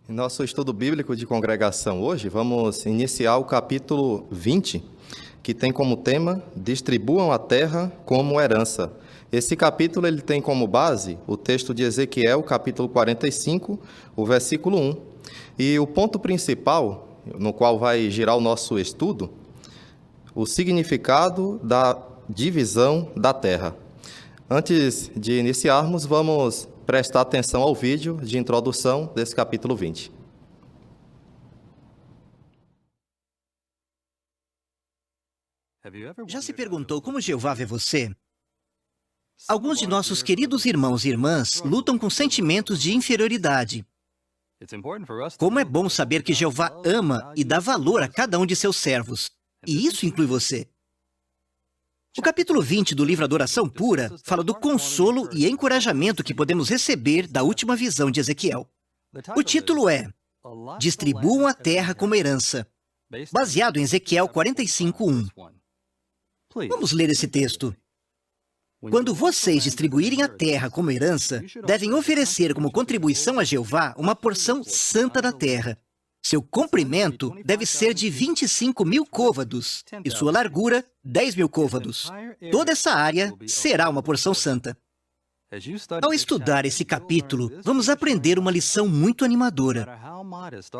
Em nosso estudo bíblico de congregação hoje, vamos iniciar o capítulo 20, que tem como tema Distribuam a terra como herança. Esse capítulo ele tem como base o texto de Ezequiel, capítulo 45, o versículo 1. E o ponto principal, no qual vai girar o nosso estudo, o significado da divisão da terra. Antes de iniciarmos, vamos prestar atenção ao vídeo de introdução desse capítulo 20. Já se perguntou como Jeová vê você? Alguns de nossos queridos irmãos e irmãs lutam com sentimentos de inferioridade. Como é bom saber que Jeová ama e dá valor a cada um de seus servos. E isso inclui você. O capítulo 20 do livro Adoração Pura fala do consolo e encorajamento que podemos receber da última visão de Ezequiel. O título é Distribuam a terra como herança, baseado em Ezequiel 45:1. Vamos ler esse texto. Quando vocês distribuírem a terra como herança, devem oferecer como contribuição a Jeová uma porção santa da terra. Seu comprimento deve ser de 25.000 côvados e sua largura 10.000 côvados. Toda essa área será uma porção santa. Ao estudar esse capítulo, vamos aprender uma lição muito animadora.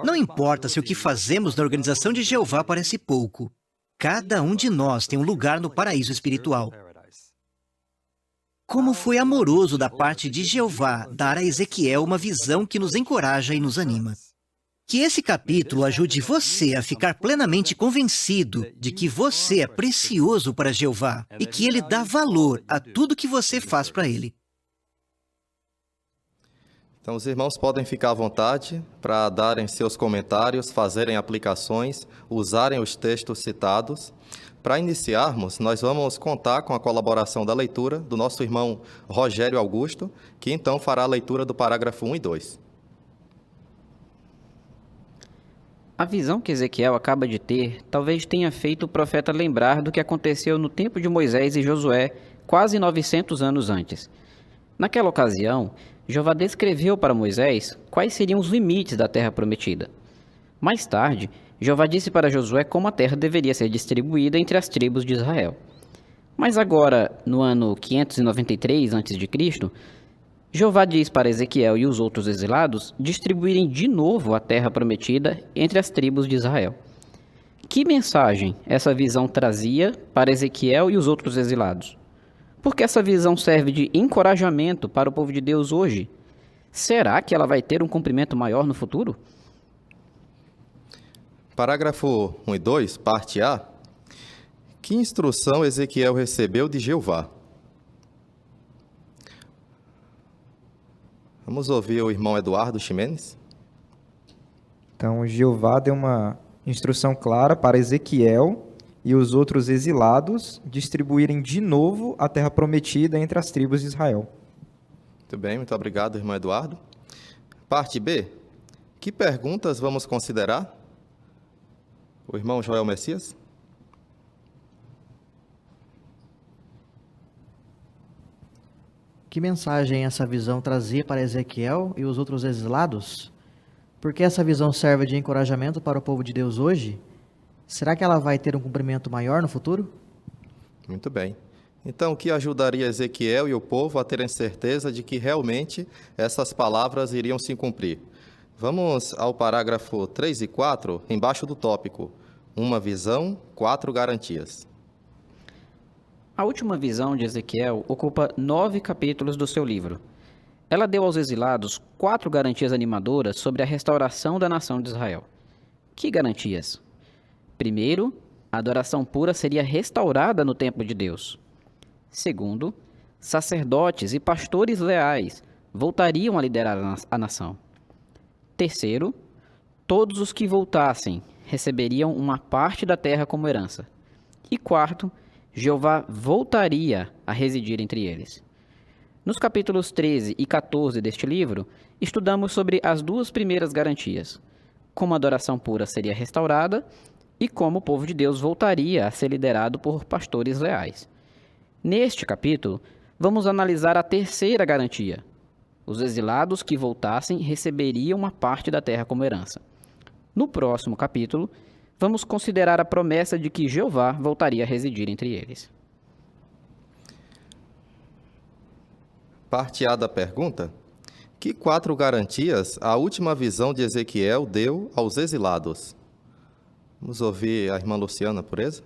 Não importa se o que fazemos na organização de Jeová parece pouco. Cada um de nós tem um lugar no paraíso espiritual. Como foi amoroso da parte de Jeová dar a Ezequiel uma visão que nos encoraja e nos anima. Que esse capítulo ajude você a ficar plenamente convencido de que você é precioso para Jeová e que Ele dá valor a tudo que você faz para Ele. Então, os irmãos podem ficar à vontade para darem seus comentários, fazerem aplicações, usarem os textos citados. Para iniciarmos, nós vamos contar com a colaboração da leitura do nosso irmão Rogério Augusto, que então fará a leitura do parágrafo 1 e 2. A visão que Ezequiel acaba de ter talvez tenha feito o profeta lembrar do que aconteceu no tempo de Moisés e Josué, quase 900 anos antes. Naquela ocasião, Jeová descreveu para Moisés quais seriam os limites da terra prometida. Mais tarde, Jeová disse para Josué como a terra deveria ser distribuída entre as tribos de Israel. Mas agora, no ano 593 a.C., Jeová diz para Ezequiel e os outros exilados distribuírem de novo a terra prometida entre as tribos de Israel. Que mensagem essa visão trazia para Ezequiel e os outros exilados? Porque essa visão serve de encorajamento para o povo de Deus hoje. Será que ela vai ter um cumprimento maior no futuro? Parágrafo 1 e 2, parte A. Que instrução Ezequiel recebeu de Jeová? Vamos ouvir o irmão Eduardo Ximenes. Então, Jeová deu uma instrução clara para Ezequiel e os outros exilados distribuírem de novo a terra prometida entre as tribos de Israel. Muito bem, muito obrigado, irmão Eduardo. Parte B. Que perguntas vamos considerar? O irmão Joel Messias. Que mensagem essa visão trazia para Ezequiel e os outros exilados? Por que essa visão serve de encorajamento para o povo de Deus hoje? Será que ela vai ter um cumprimento maior no futuro? Muito bem. Então, o que ajudaria Ezequiel e o povo a terem certeza de que realmente essas palavras iriam se cumprir? Vamos ao parágrafo 3 e 4, embaixo do tópico. Uma visão, 4 garantias. A última visão de Ezequiel ocupa 9 capítulos do seu livro. Ela deu aos exilados 4 garantias animadoras sobre a restauração da nação de Israel. Que garantias? Primeiro, a adoração pura seria restaurada no templo de Deus. Segundo, sacerdotes e pastores leais voltariam a liderar a nação. Terceiro, todos os que voltassem receberiam uma parte da terra como herança. E quarto, Jeová voltaria a residir entre eles. Nos capítulos 13 e 14 deste livro, estudamos sobre as 2 primeiras garantias, como a adoração pura seria restaurada e como o povo de Deus voltaria a ser liderado por pastores leais. Neste capítulo, vamos analisar a terceira garantia, Os exilados que voltassem receberiam uma parte da terra como herança. No próximo capítulo, vamos considerar a promessa de que Jeová voltaria a residir entre eles. Parte A da pergunta: que 4 garantias a última visão de Ezequiel deu aos exilados? Vamos ouvir a irmã Luciana, por isso?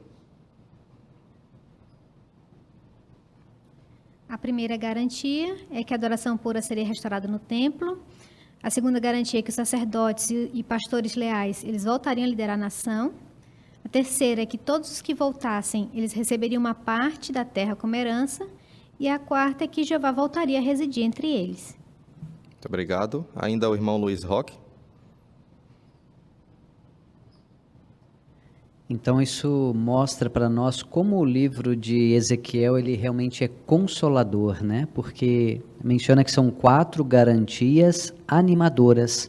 A primeira garantia é que a adoração pura seria restaurada no templo. A segunda garantia é que os sacerdotes e pastores leais, eles voltariam a liderar a nação. A terceira é que todos os que voltassem, eles receberiam uma parte da terra como herança. E a quarta é que Jeová voltaria a residir entre eles. Muito obrigado. Ainda o irmão Luiz Roque. Então isso mostra para nós como o livro de Ezequiel ele realmente é consolador, né? Porque menciona que são 4 garantias animadoras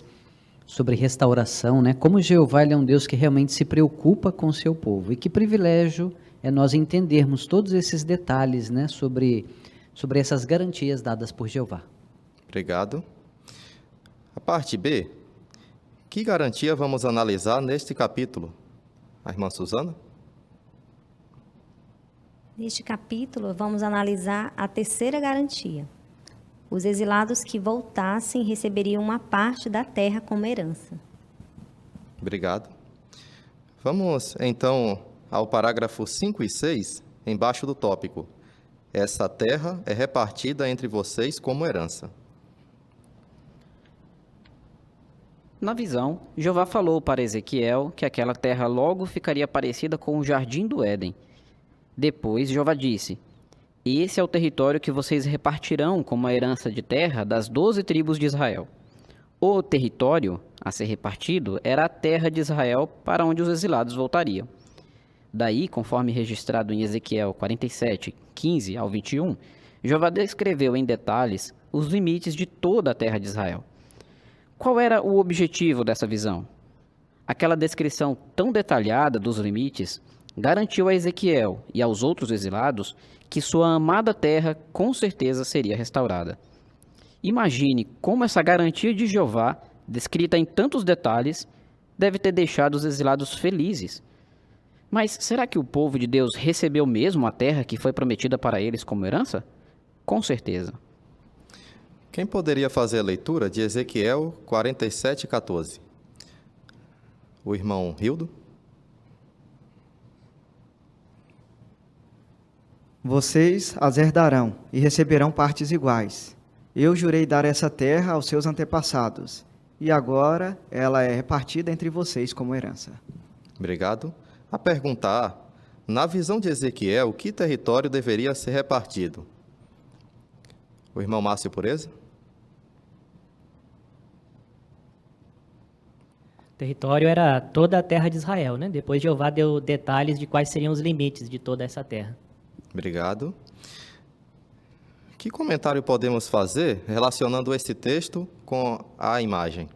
sobre restauração, né? Como Jeová ele é um Deus que realmente se preocupa com o seu povo. E que privilégio é nós entendermos todos esses detalhes, né? Sobre essas garantias dadas por Jeová. Obrigado. A parte B. Que garantia vamos analisar neste capítulo? A irmã Suzana? Neste capítulo, vamos analisar a terceira garantia. Os exilados que voltassem receberiam uma parte da terra como herança. Obrigado. Vamos, então, ao parágrafo 5 e 6, embaixo do tópico. Essa terra é repartida entre vocês como herança. Na visão, Jeová falou para Ezequiel que aquela terra logo ficaria parecida com o jardim do Éden. Depois, Jeová disse: esse é o território que vocês repartirão como a herança de terra das 12 tribos de Israel. O território a ser repartido era a terra de Israel para onde os exilados voltariam. Daí, conforme registrado em Ezequiel 47, 15 ao 21, Jeová descreveu em detalhes os limites de toda a terra de Israel. Qual era o objetivo dessa visão? Aquela descrição tão detalhada dos limites garantiu a Ezequiel e aos outros exilados que sua amada terra com certeza seria restaurada. Imagine como essa garantia de Jeová, descrita em tantos detalhes, deve ter deixado os exilados felizes. Mas será que o povo de Deus recebeu mesmo a terra que foi prometida para eles como herança? Com certeza. Quem poderia fazer a leitura de Ezequiel 47, 14? O irmão Hildo? Vocês as herdarão e receberão partes iguais. Eu jurei dar essa terra aos seus antepassados, e agora ela é repartida entre vocês como herança. Obrigado. A pergunta A. Na visão de Ezequiel, que território deveria ser repartido? O irmão Márcio Pureza? O território era toda a terra de Israel, né? Depois Jeová deu detalhes de quais seriam os limites de toda essa terra. Obrigado. Que comentário podemos fazer relacionando esse texto com a imagem?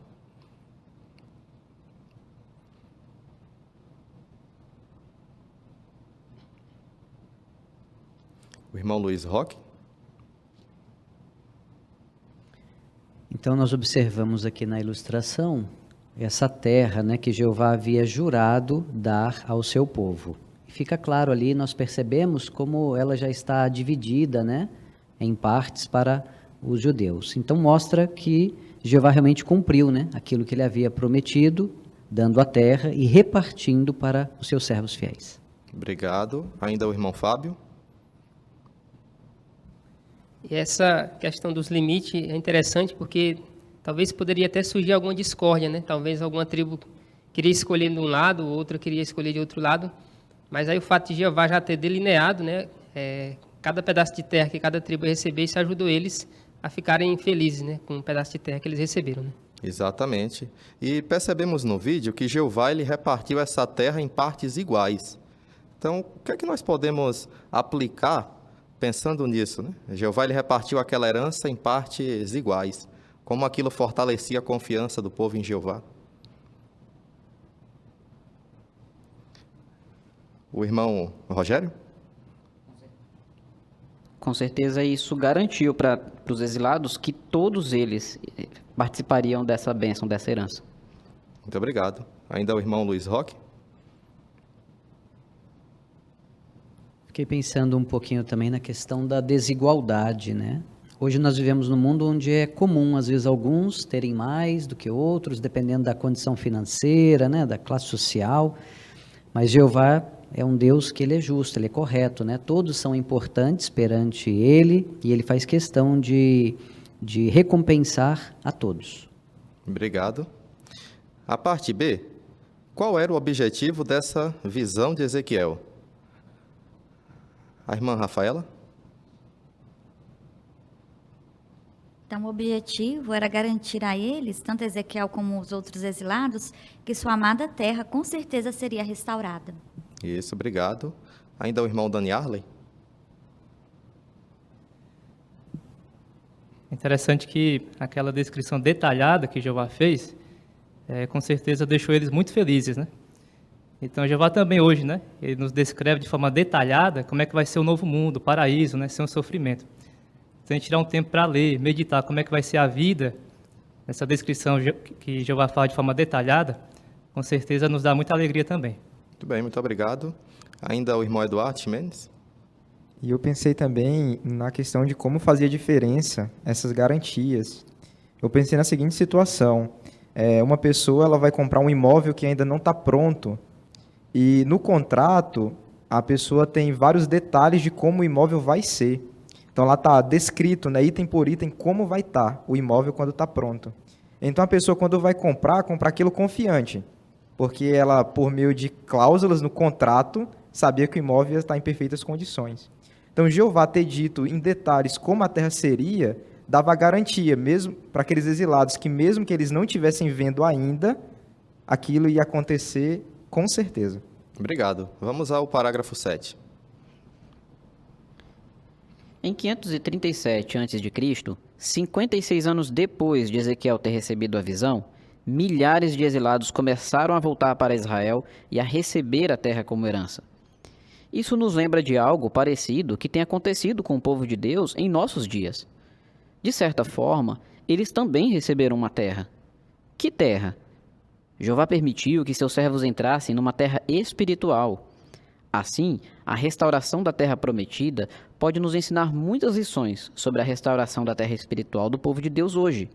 O irmão Luiz Roque? Então nós observamos aqui na ilustração essa terra, né, que Jeová havia jurado dar ao seu povo. E fica claro ali, nós percebemos como ela já está dividida, né, em partes para os judeus. Então mostra que Jeová realmente cumpriu, né, aquilo que ele havia prometido, dando a terra e repartindo para os seus servos fiéis. Obrigado. Ainda o irmão Fábio? E essa questão dos limites é interessante porque talvez poderia até surgir alguma discórdia, né? Talvez alguma tribo queria escolher de um lado, outra queria escolher de outro lado. Mas aí o fato de Jeová já ter delineado, né? Cada pedaço de terra que cada tribo recebesse ajudou eles a ficarem felizes, né? Com o pedaço de terra que eles receberam, né? Exatamente. E percebemos no vídeo que Jeová ele repartiu essa terra em partes iguais. Então, o que é que nós podemos aplicar pensando nisso, né? Jeová ele repartiu aquela herança em partes iguais. Como aquilo fortalecia a confiança do povo em Jeová. O irmão Rogério? Com certeza isso garantiu para dos exilados que todos eles participariam dessa bênção, dessa herança. Muito obrigado. Ainda o irmão Luiz Roque? Fiquei pensando um pouquinho também na questão da desigualdade, né? Hoje nós vivemos num mundo onde é comum, às vezes, alguns terem mais do que outros, dependendo da condição financeira, né, da classe social. Mas Jeová é um Deus que ele é justo, ele é correto, né? Todos são importantes perante ele e ele faz questão de recompensar a todos. Obrigado. A parte B, qual era o objetivo dessa visão de Ezequiel? A irmã Rafaela? Então, o objetivo era garantir a eles, tanto Ezequiel como os outros exilados, que sua amada terra com certeza seria restaurada. Isso, obrigado. Ainda o irmão Dani Arley? Interessante que aquela descrição detalhada que Jeová fez, com certeza deixou eles muito felizes, né? Então, Jeová também hoje, né? Ele nos descreve de forma detalhada como é que vai ser o novo mundo, o paraíso, né? Sem o sofrimento. Então, a gente tirar um tempo para ler, meditar como é que vai ser a vida, essa descrição que Jeová fala de forma detalhada, com certeza nos dá muita alegria também. Muito bem, muito obrigado. Ainda o irmão Eduardo Ximenes? E eu pensei também na questão de como fazia diferença essas garantias. Eu pensei na seguinte situação. Uma pessoa ela vai comprar um imóvel que ainda não está pronto e no contrato a pessoa tem vários detalhes de como o imóvel vai ser. Então lá está descrito, né, item por item, como vai estar o imóvel quando está pronto. Então a pessoa quando vai comprar aquilo confiante, porque ela, por meio de cláusulas no contrato, sabia que o imóvel está em perfeitas condições. Então Jeová ter dito em detalhes como a terra seria, dava garantia mesmo para aqueles exilados que mesmo que eles não estivessem vendo ainda, aquilo ia acontecer com certeza. Obrigado. Vamos ao parágrafo 7. Em 537 a.C., 56 anos depois de Ezequiel ter recebido a visão, milhares de exilados começaram a voltar para Israel e a receber a terra como herança. Isso nos lembra de algo parecido que tem acontecido com o povo de Deus em nossos dias. De certa forma, eles também receberam uma terra. Que terra? Jeová permitiu que seus servos entrassem numa terra espiritual. Assim, a restauração da terra prometida pode nos ensinar muitas lições sobre a restauração da terra espiritual do povo de Deus hoje.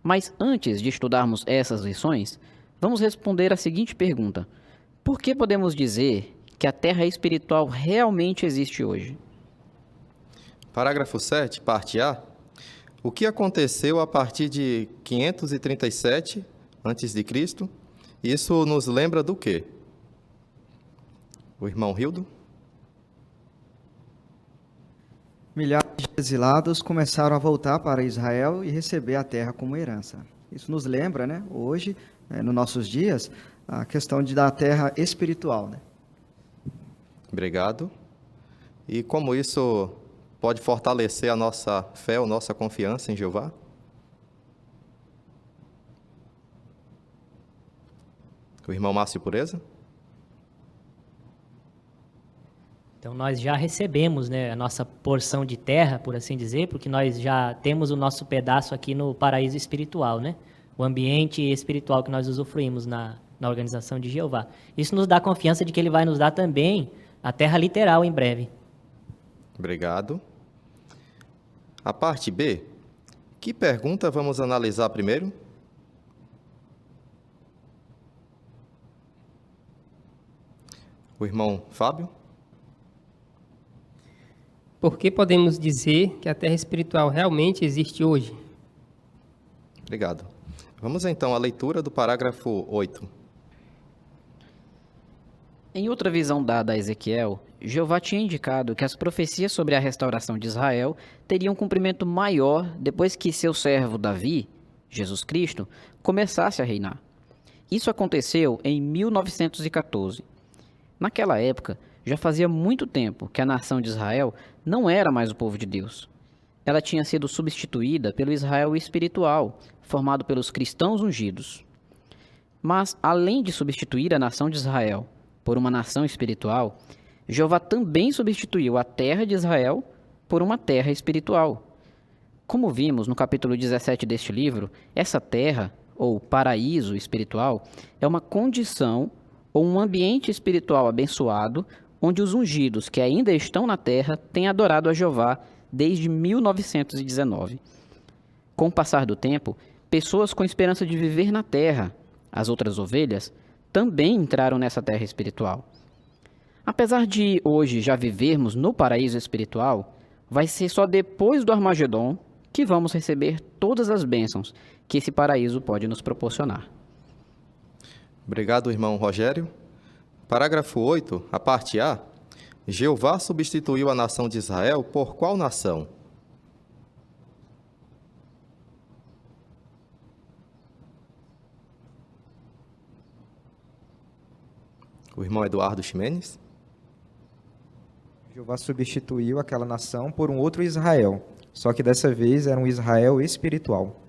Mas antes de estudarmos essas lições, vamos responder a seguinte pergunta: por que podemos dizer que a terra espiritual realmente existe hoje? Parágrafo 7, parte A. O que aconteceu a partir de 537 a.C.? Isso nos lembra do quê? O irmão Hildo? Milhares de exilados começaram a voltar para Israel e receber a terra como herança. Isso nos lembra, né, hoje, nos nossos dias, a questão da terra espiritual, né? Obrigado. E como isso pode fortalecer a nossa fé, a nossa confiança em Jeová? O irmão Márcio Pureza? Então, nós já recebemos, né, a nossa porção de terra, por assim dizer, porque nós já temos o nosso pedaço aqui no paraíso espiritual, né? O ambiente espiritual que nós usufruímos na organização de Jeová. Isso nos dá confiança de que ele vai nos dar também a terra literal em breve. Obrigado. A parte B. Que pergunta vamos analisar primeiro? O irmão Fábio? Por que podemos dizer que a terra espiritual realmente existe hoje? Obrigado. Vamos então à leitura do parágrafo 8. Em outra visão dada a Ezequiel, Jeová tinha indicado que as profecias sobre a restauração de Israel teriam um cumprimento maior depois que seu servo Davi, Jesus Cristo, começasse a reinar. Isso aconteceu em 1914. Naquela época, já fazia muito tempo que a nação de Israel não era mais o povo de Deus. Ela tinha sido substituída pelo Israel espiritual, formado pelos cristãos ungidos. Mas, além de substituir a nação de Israel por uma nação espiritual, Jeová também substituiu a terra de Israel por uma terra espiritual. Como vimos no capítulo 17 deste livro, essa terra, ou paraíso espiritual, é uma condição ou um ambiente espiritual abençoado onde os ungidos que ainda estão na terra têm adorado a Jeová desde 1919. Com o passar do tempo, pessoas com esperança de viver na terra, as outras ovelhas, também entraram nessa terra espiritual. Apesar de hoje já vivermos no paraíso espiritual, vai ser só depois do Armagedon que vamos receber todas as bênçãos que esse paraíso pode nos proporcionar. Obrigado, irmão Rogério. Parágrafo 8, a parte A. Jeová substituiu a nação de Israel por qual nação? O irmão Eduardo Ximenes. Jeová substituiu aquela nação por um outro Israel, só que dessa vez era um Israel espiritual.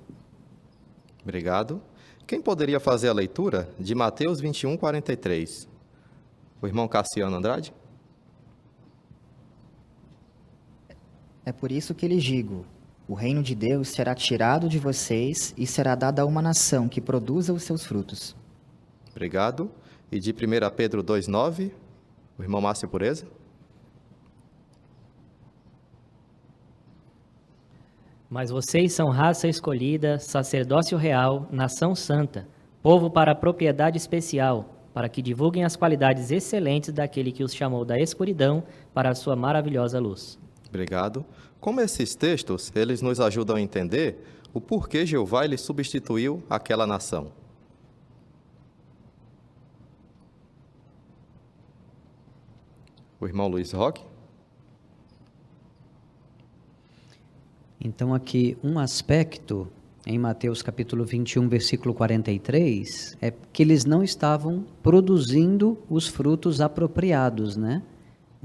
Obrigado. Quem poderia fazer a leitura de Mateus 21, 43? O irmão Cassiano Andrade? É por isso que lhes digo, o reino de Deus será tirado de vocês e será dado a uma nação que produza os seus frutos. Obrigado. E de 1 Pedro 2,9, o irmão Márcio Pureza? Mas vocês são raça escolhida, sacerdócio real, nação santa, povo para propriedade especial, para que divulguem as qualidades excelentes daquele que os chamou da escuridão para a sua maravilhosa luz. Obrigado. Como esses textos, eles nos ajudam a entender o porquê Jeová ele substituiu aquela nação. O irmão Luiz Roque? Então, aqui, um aspecto em Mateus capítulo 21, versículo 43, é que eles não estavam produzindo os frutos apropriados, né?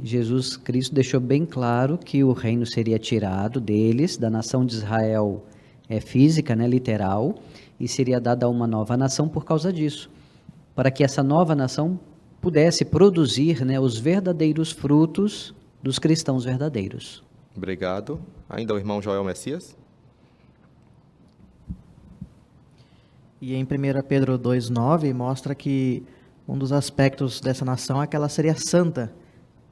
Jesus Cristo deixou bem claro que o reino seria tirado deles, da nação de Israel física, né, literal, e seria dada a uma nova nação por causa disso, para que essa nova nação pudesse produzir, né, os verdadeiros frutos dos cristãos verdadeiros. Obrigado. Ainda o irmão Joel Messias. E em 1 Pedro 2,9 mostra que um dos aspectos dessa nação é que ela seria santa,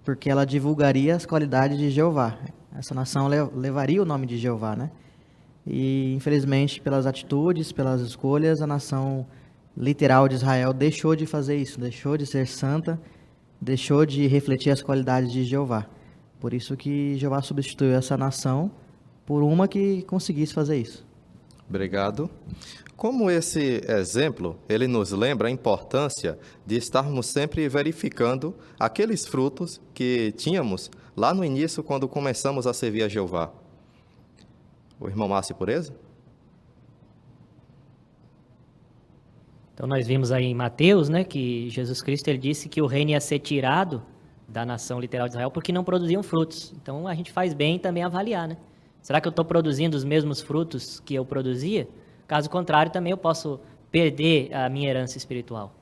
porque ela divulgaria as qualidades de Jeová. Essa nação levaria o nome de Jeová, né? E, infelizmente, pelas atitudes, pelas escolhas, a nação literal de Israel deixou de fazer isso, deixou de ser santa, deixou de refletir as qualidades de Jeová. Por isso que Jeová substituiu essa nação por uma que conseguisse fazer isso. Obrigado. Como esse exemplo, ele nos lembra a importância de estarmos sempre verificando aqueles frutos que tínhamos lá no início, quando começamos a servir a Jeová. O irmão Márcio Pureza? Então, nós vimos aí em Mateus, né, que Jesus Cristo ele disse que o reino ia ser tirado da nação literal de Israel porque não produziam frutos. Então, a gente faz bem também avaliar, né? Será que eu estou produzindo os mesmos frutos que eu produzia? Caso contrário, também eu posso perder a minha herança espiritual.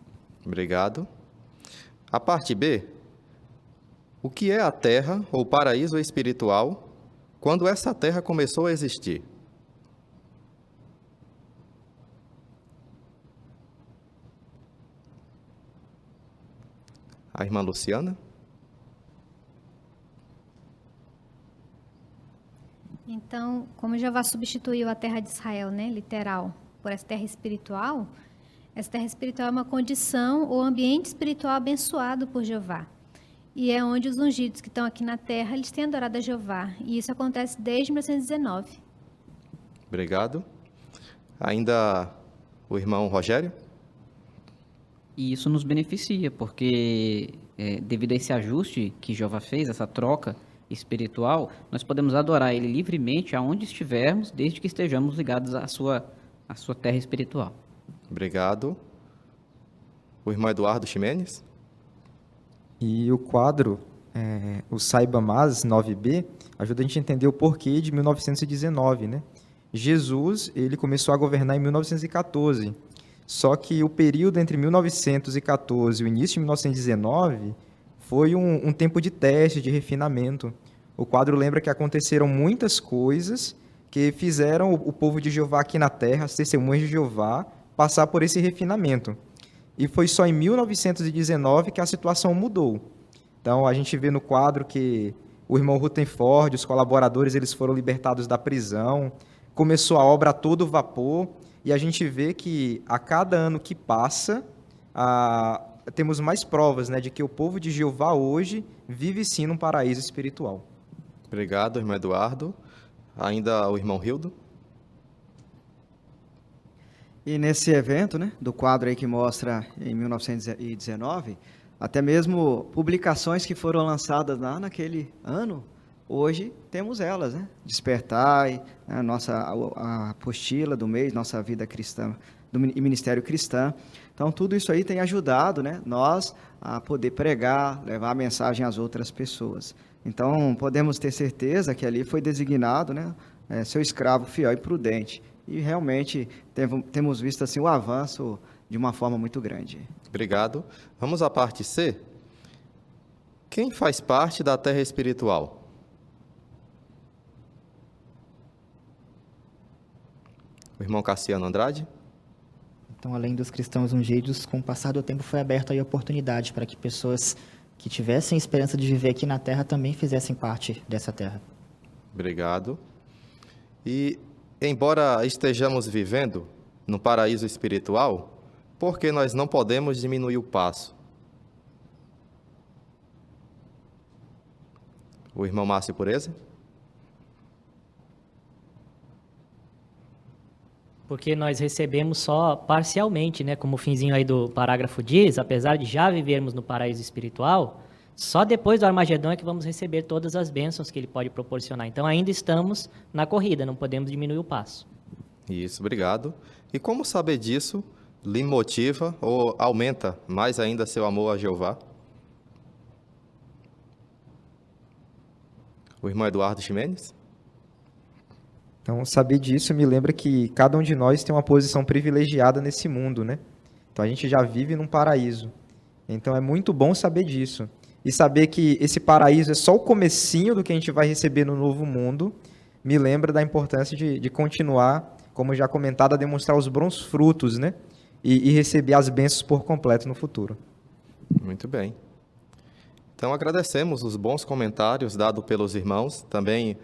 Obrigado. A parte B. O que é a terra ou paraíso espiritual quando essa terra começou a existir? A irmã Luciana? Então, como Jeová substituiu a terra de Israel, né, literal, por essa terra espiritual é uma condição ou ambiente espiritual abençoado por Jeová. E é onde os ungidos que estão aqui na terra, eles têm adorado a Jeová. E isso acontece desde 1919. Obrigado. Ainda o irmão Rogério? E isso nos beneficia, porque devido a esse ajuste que Jeová fez, essa troca espiritual, nós podemos adorar Ele livremente aonde estivermos, desde que estejamos ligados à sua terra espiritual. Obrigado. O irmão Eduardo Ximenes? E o quadro, o Saiba Mais 9b, ajuda a gente a entender o porquê de 1919, né? Jesus, ele começou a governar em 1914, só que o período entre 1914 e o início de 1919 foi um tempo de teste, de refinamento. O quadro lembra que aconteceram muitas coisas que fizeram o povo de Jeová aqui na terra, as testemunhas de Jeová, passar por esse refinamento. E foi só em 1919 que a situação mudou. Então, a gente vê no quadro que o irmão Rutherford, os colaboradores, eles foram libertados da prisão, começou a obra a todo vapor, e a gente vê que a cada ano que passa, temos mais provas, né, de que o povo de Jeová hoje vive sim num paraíso espiritual. Obrigado, irmão Eduardo. Ainda o irmão Hildo. E nesse evento, né, do quadro aí que mostra em 1919, até mesmo publicações que foram lançadas lá naquele ano, hoje temos elas, né? Despertai, a apostila do mês, nossa vida cristã, e ministério cristã. Então, tudo isso aí tem ajudado, né, nós a poder pregar, levar a mensagem às outras pessoas. Então, podemos ter certeza que ali foi designado, né, seu escravo fiel e prudente. E realmente temos visto assim o avanço de uma forma muito grande. Obrigado. Vamos à parte C. Quem faz parte da terra espiritual? O irmão Cassiano Andrade. Então, além dos cristãos ungidos, com o passar do tempo foi aberta aí a oportunidade para que pessoas que tivessem esperança de viver aqui na terra também fizessem parte dessa terra. Obrigado. E, embora estejamos vivendo no paraíso espiritual, por que nós não podemos diminuir o passo? O irmão Márcio Pureza? Porque nós recebemos só parcialmente, né? Como o finzinho aí do parágrafo diz, apesar de já vivermos no paraíso espiritual, só depois do Armagedão é que vamos receber todas as bênçãos que ele pode proporcionar. Então ainda estamos na corrida, não podemos diminuir o passo. Isso, obrigado. E como saber disso lhe motiva ou aumenta mais ainda seu amor a Jeová? O irmão Eduardo Ximenes? Então, saber disso me lembra que cada um de nós tem uma posição privilegiada nesse mundo, né? Então, a gente já vive num paraíso. Então, é muito bom saber disso. E saber que esse paraíso é só o comecinho do que a gente vai receber no novo mundo, me lembra da importância de continuar, como já comentado, a demonstrar os bons frutos, né? E receber as bênçãos por completo no futuro. Muito bem. Então, agradecemos os bons comentários dados pelos irmãos, também